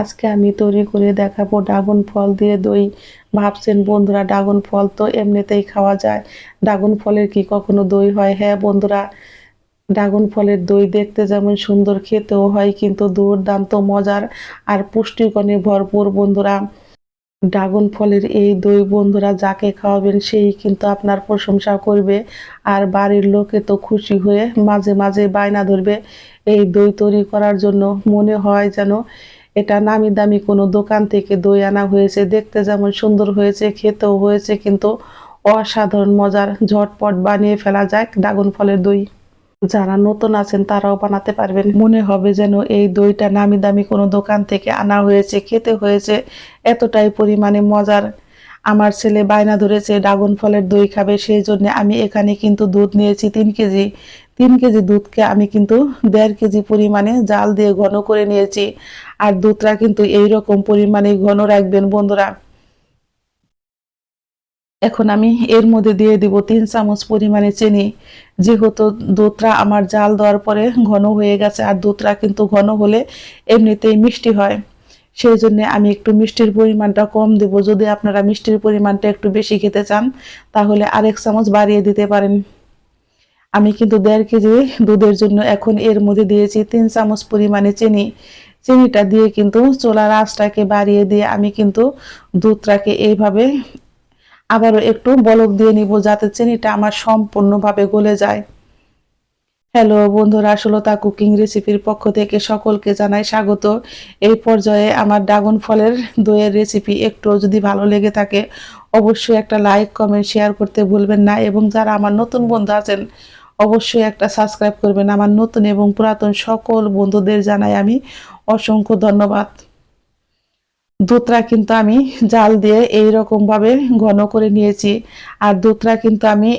আজকে আমি তৈরি করে দেখাবো ড্রাগন ফল দিয়ে দই। ভাবছেন বন্ধুরা ড্রাগন ফল তো এমনিতেই খাওয়া যায়, ড্রাগন ফলের কি কখনো দই হয়? হ্যাঁ বন্ধুরা, ড্রাগন ফলের দই দেখতে যেমন সুন্দর, খেতেও হয় কিন্তু দুর্দান্ত মজার আর পুষ্টিগুণে ভরপুর বন্ধুরা। ড্রাগন ফলের এই দই বন্ধুরা যাকে খাওয়াবেন সেই কিন্তু আপনার প্রশংসা করবে, আর বাড়ির লোকে তো খুশি হয়ে মাঝে মাঝে বায়না ধরবে এই দই তৈরি করার জন্য। মনে হয় যেন এটা নামি দামি কোনো দোকান থেকে দই আনা হয়েছে। দেখতে যেমন সুন্দর হয়েছে, খেতেও হয়েছে কিন্তু অসাধারণ মজার। ঝটপট বানিয়ে ফেলা যায় ড্রাগন ফলের দই। যারা নতুন আছেন তারাও বানাতে পারবেন। মনে হবে যেন এই দইটা নামি দামি কোনো দোকান থেকে আনা হয়েছে, খেতে হয়েছে এতটাই পরিমাণে মজার। আমার ছেলে বায়না ধরেছে ড্রাগন ফলের দই খাবে, সেই জন্য আমি এখানে কিন্তু দুধ নিয়েছি 3 কেজি। 3 কেজি দুধকে আমি কিন্তু 1.5 কেজি পরিমাণে জাল দিয়ে ঘন করে নিয়েছি। আর দুধটা কিন্তু এইরকম পরিমাণে ঘন রাখবেন বন্ধুরা। এখন আমি এর মধ্যে দিয়ে দিব 3 চামচ পরিমাণে চিনি। যেহেতু দুধটা আমার জাল দেওয়ার পরে ঘন হয়ে গেছে, আর দুধটা কিন্তু ঘন হলে এমনিতেই মিষ্টি হয়, সেই জন্য আমি একটু মিষ্টির পরিমাণটা কম দেব। যদি আপনারা মিষ্টির পরিমাণটা একটু বেশি খেতে চান তাহলে আরেক চামচ বাড়িয়ে দিতে পারেন। আমি কিন্তু 1.5 কেজি দুধের জন্য এখন এর মধ্যে দিয়েছি 3 চামচ পরিমাণে চিনি। চিনিটা দিয়ে কিন্তু চুলার আঁচটাকে বাড়িয়ে দিয়ে আমি কিন্তু দুধটাকে এইভাবে আবারও একটু বলক দিয়ে নিব, যাতে চিনিটা আমার সম্পূর্ণভাবে গলে যায়। হ্যালো বন্ধুরা, সুলতা কুকিং রেসিপির পক্ষ থেকে সকলকে জানাই স্বাগত। এই পর্যায়ে আমার ড্রাগন ফলের দইয়ের রেসিপি একটু যদি ভালো লেগে থাকে অবশ্যই একটা লাইক কমেন্ট শেয়ার করতে ভুলবেন না, এবং যারা আমার নতুন বন্ধু আছেন অবশ্যই একটা সাবস্ক্রাইব করবেন। আমার নতুন এবং পুরাতন সকল বন্ধুদের জানাই আমি অসংখ্য ধন্যবাদ। দুধটা কিন্তু আমি জাল দিয়ে এইরকম ভাবে ঘন করে নিয়েছি, আর দুধটা কিন্তু আমি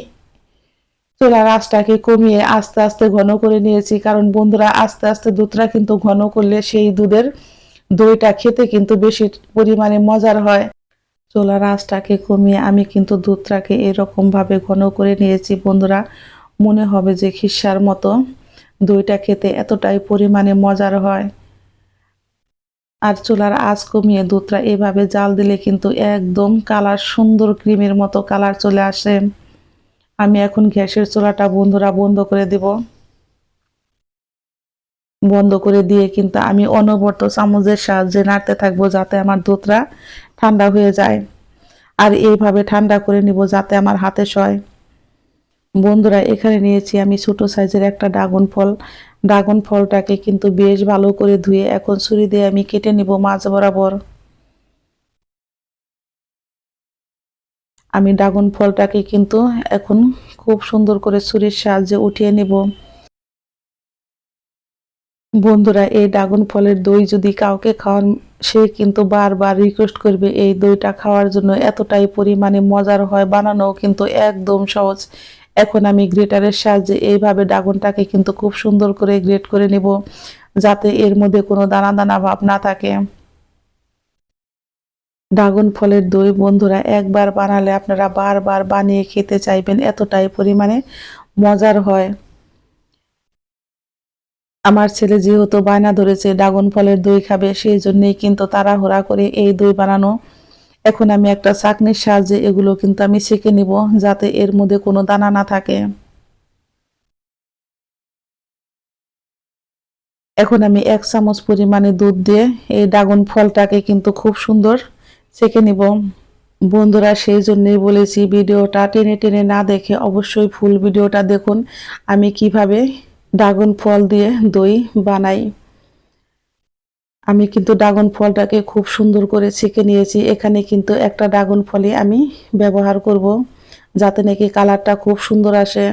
চুলার আঁচটাকে কমিয়ে আস্তে আস্তে ঘন করে নিয়েছি, কারণ বন্ধুরা আস্তে আস্তে দুধটা কিন্তু ঘন করলে সেই দুধের দইটা খেতে কিন্তু বেশি পরিমাণে মজার হয়। চুলার আঁচটাকে কমিয়ে আমি কিন্তু দুধটাকে এরকম ভাবে ঘন করে নিয়েছি বন্ধুরা। মনে হবে যে খিরসার মতো। দইটা খেতে এতটাই পরিমাণে মজার হয়। আর চুলার আঁচ কমিয়ে দুধটা এভাবে জাল দিলে কিন্তু একদম কালার সুন্দর ক্রিমের মতো কালার চলে আসে। আমি এখন গ্যাসের চুলাটা বন্ধুরা বন্ধ করে দিব। বন্ধ করে দিয়ে কিন্তু আমি অনবরত চামচের সাহায্যে নাড়তে থাকবো যাতে আমার দুধটা ঠান্ডা হয়ে যায়। আর এইভাবে ঠান্ডা করে নিব যাতে আমার হাতে সয়। বন্ধুরা এখানে নিয়েছি আমি ছোট সাইজের একটা ড্রাগন ফল। ড্রাগন ফলটাকে কিন্তু বেশ ভালো করে ধুয়ে এখন ছুরি দিয়ে আমি কেটে নিব মাঝ বরাবর। আমি ড্রাগন ফলটাকে কিন্তু এখন খুব সুন্দর করে ছুরির সাহায্যে উঠিয়ে নিব। বন্ধুরা এই ড্রাগন ফলের দই যদি কাউকে খাওয়ান সে কিন্তু বারবার রিকোয়েস্ট করবে এই দইটা খাওয়ার জন্য, এতটাই পরিমাণে মজার হয়, বানানো কিন্তু একদম সহজ। এখন আমি গ্রেটারের সাহায্যে এইভাবে ড্রাগনটাকে কিন্তু খুব সুন্দর করে গ্রেট করে নিব, যাতে এর মধ্যে কোনো দানা দানা ভাব না থাকে। ড্রাগন ফলের দই বন্ধুরা একবার বানালে আপনারা বারবার বানিয়ে খেতে চাইবেন, এতটাই পরিমাণে মজার হয়। আমার ছেলে যেহেতু বায়না ধরেছে ড্রাগন ফলের দই খাবে, সেই জন্যই কিন্তু তাড়াহুড়া করে এই দই বানানো। এখন আমি একটা ছাঁকনির সাহায্যে এগুলো কিন্তু আমি ছেঁকে নিব, যাতে এর মধ্যে কোনো দানা না থাকে। এখন আমি 1 চামচ পরিমাণে দুধ দিয়ে এই ড্রাগন ফলটাকে কিন্তু খুব সুন্দর ছেঁকে নিব। বন্ধুরা সেই জন্যই বলেছি ভিডিওটা টেনে টেনে না দেখে অবশ্যই ফুল ভিডিওটা দেখুন আমি কিভাবে ড্রাগন ফল দিয়ে দই বানাই। আমি কিন্তু ড্রাগন ফলটাকে খুব সুন্দর করে ছেঁকে নিয়েছি। এখানে কিন্তু একটা ড্রাগন ফলই আমি ব্যবহার করব, যাতে নাকি কালারটা খুব সুন্দর আসে।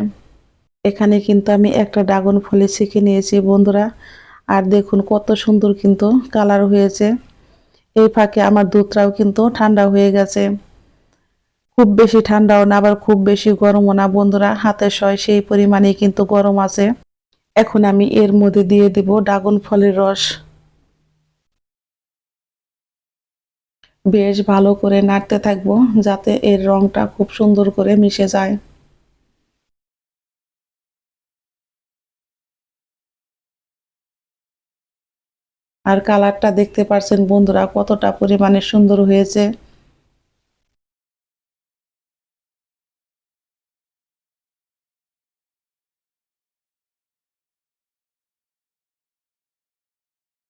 এখানে কিন্তু আমি একটা ড্রাগন ফলই ছেঁকে নিয়েছি বন্ধুরা। আর দেখুন কত সুন্দর কিন্তু কালার হয়েছে। এই ফাঁকে আমার দুধটাও কিন্তু ঠান্ডা হয়ে গেছে। খুব বেশি ঠান্ডাও না আবার খুব বেশি গরমও না বন্ধুরা, হাতে সয় সেই পরিমাণে কিন্তু গরম আছে। এখন আমি এর মধ্যে দিয়ে দেব ড্রাগন ফলের রস। বেশ ভালো করে নাড়তে থাকবো যাতে এর রংটা খুব সুন্দর করে মিশে যায়। আর কালারটা দেখতে পারছেন বন্ধুরা কতটা পরিমাণে সুন্দর হয়েছে।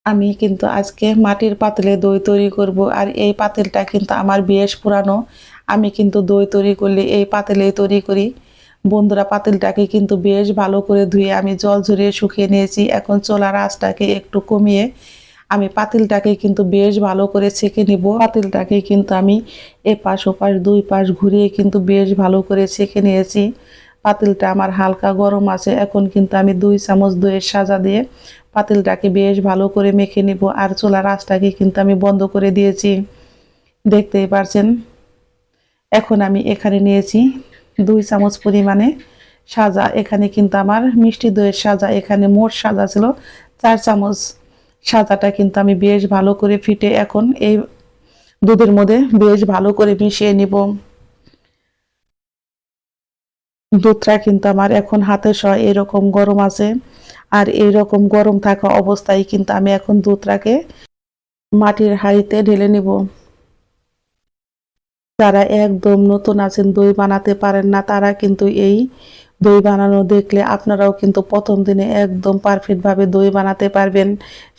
আমি কিন্তু আজকে মাটির পাতিলে দই তৈরি করব, আর এই পাতিলটা কিন্তু আমার বেশ পুরানো। আমি কিন্তু দই তৈরি করলে এই পাতিলেই তৈরি করি। বন্ধুরা, পাতিলটাকে কিন্তু বেশ ভালো করে ধুয়ে আমি জল ঝরিয়ে শুকিয়ে নিয়েছি। এখন চুলার আঁচটাকে একটু কমিয়ে আমি পাতিলটাকে কিন্তু বেশ ভালো করে ছেঁকে নিব। পাতিলটাকে কিন্তু আমি এপাশ ওপাশ দুই পাশ ঘুরিয়ে কিন্তু বেশ ভালো করে ছেঁকে নিয়েছি। পাতিলটা আমার হালকা গরম আছে। এখন কিন্তু আমি 2 চামচ দইয়ের সাজা দিয়ে পাতিলটাকে বেশ ভালো করে মেখে নিব। আর চুলার আঁচটাকে কিন্তু আমি বন্ধ করে দিয়েছি, দেখতেই পারছেন। এখন আমি এখানে নিয়েছি 2 চামচ পরিমাণে সাজা। এখানে কিন্তু আমার মিষ্টি দইয়ের সাজা, এখানে মোট সাজা ছিল 4 চামচ। সাজাটা কিন্তু আমি বেশ ভালো করে ফিটে এখন এই দুধের মধ্যে বেশ ভালো করে মিশিয়ে নিব। দুধটা কিন্তু আমার এখন হাতে সয় এরকম গরম আছে। আর এইরকম গরম থাকা অবস্থায় কিন্তু আমি এখন দুধটাকে মাটির হাঁড়িতে ঢেলে নিব। যারা একদম নতুন আছেন, দই বানাতে পারেন না, তারা কিন্তু এই দই বানানো দেখলে আপনারাও কিন্তু প্রথম দিনে একদম পারফেক্টভাবে দই বানাতে পারবেন।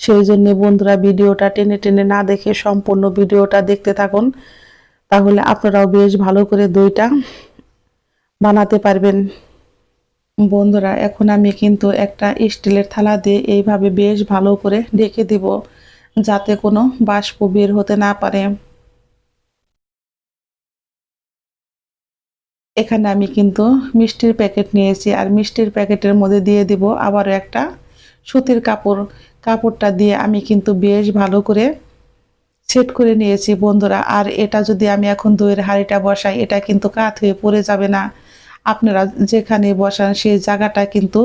সেই জন্য বন্ধুরা, ভিডিওটা টেনে টেনে না দেখে সম্পূর্ণ ভিডিওটা দেখতে থাকুন, তাহলে আপনারাও বেশ ভালো করে দইটা বানাতে পারবেন। বন্ধুরা, এখন আমি কিন্তু একটা স্টিলের থালা দিয়ে এইভাবে বেশ ভালো করে ঢেকে দিব, যাতে কোনো বাষ্প বের হতে না পারে। এখানে আমি কিন্তু মিষ্টির প্যাকেট নিয়েছি, আর মিষ্টির প্যাকেটের মধ্যে দিয়ে দিব আবারও একটা সুতির কাপড়। কাপড়টা দিয়ে আমি কিন্তু বেশ ভালো করে সেট করে নিয়েছি বন্ধুরা। আর এটা যদি আমি এখন দইয়ের হাঁড়িটা বসাই, এটা কিন্তু কাত হয়ে পড়ে যাবে না। আপনারা যেখানে বসান সেই জায়গাটা কিন্তু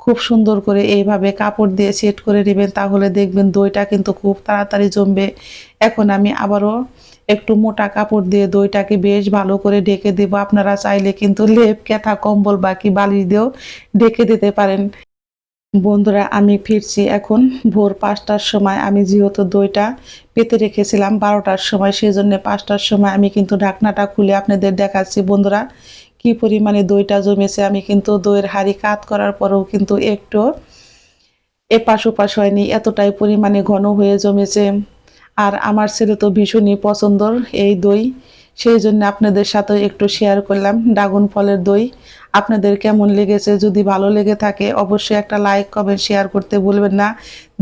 খুব সুন্দর করে এইভাবে কাপড় দিয়ে সেট করে নেবেন, তাহলে দেখবেন দইটা কিন্তু খুব তাড়াতাড়ি জমবে। এখন আমি আবারও একটু মোটা কাপড় দিয়ে দইটাকে বেশ ভালো করে ঢেকে দেব। আপনারা চাইলে কিন্তু লেপ, কাঁথা, কম্বল বা কি বালিশ দিয়েও ঢেকে দিতে পারেন। বন্ধুরা, আমি ফিরছি এখন ভোর 5টার সময়। আমি যেহেতু দইটা পেতে রেখেছিলাম 12টার সময়, সেই জন্য 5টার সময় আমি কিন্তু ঢাকনাটা খুলে আপনাদের দেখাচ্ছি বন্ধুরা কি পরিমাণে দইটা জমেছে। আমি কিন্তু দইয়ের হাঁড়ি কাত করার পরেও কিন্তু একটু এপাশ ওপাশ হয়নি, এতটাই পরিমাণে ঘন হয়ে জমেছে। আর আমার ছেলে তো ভীষণই পছন্দর এই দই, সেই জন্য আপনাদের সাথে একটু শেয়ার করলাম ড্রাগন ফলের দই। আপনাদের কেমন লেগেছে? যদি ভালো লেগে থাকে অবশ্যই একটা লাইক, কমেন্ট, শেয়ার করতে ভুলবেন না।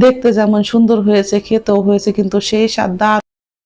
দেখতে যেমন সুন্দর হয়েছে, খেতেও হয়েছে কিন্তু সেই স্বাদ।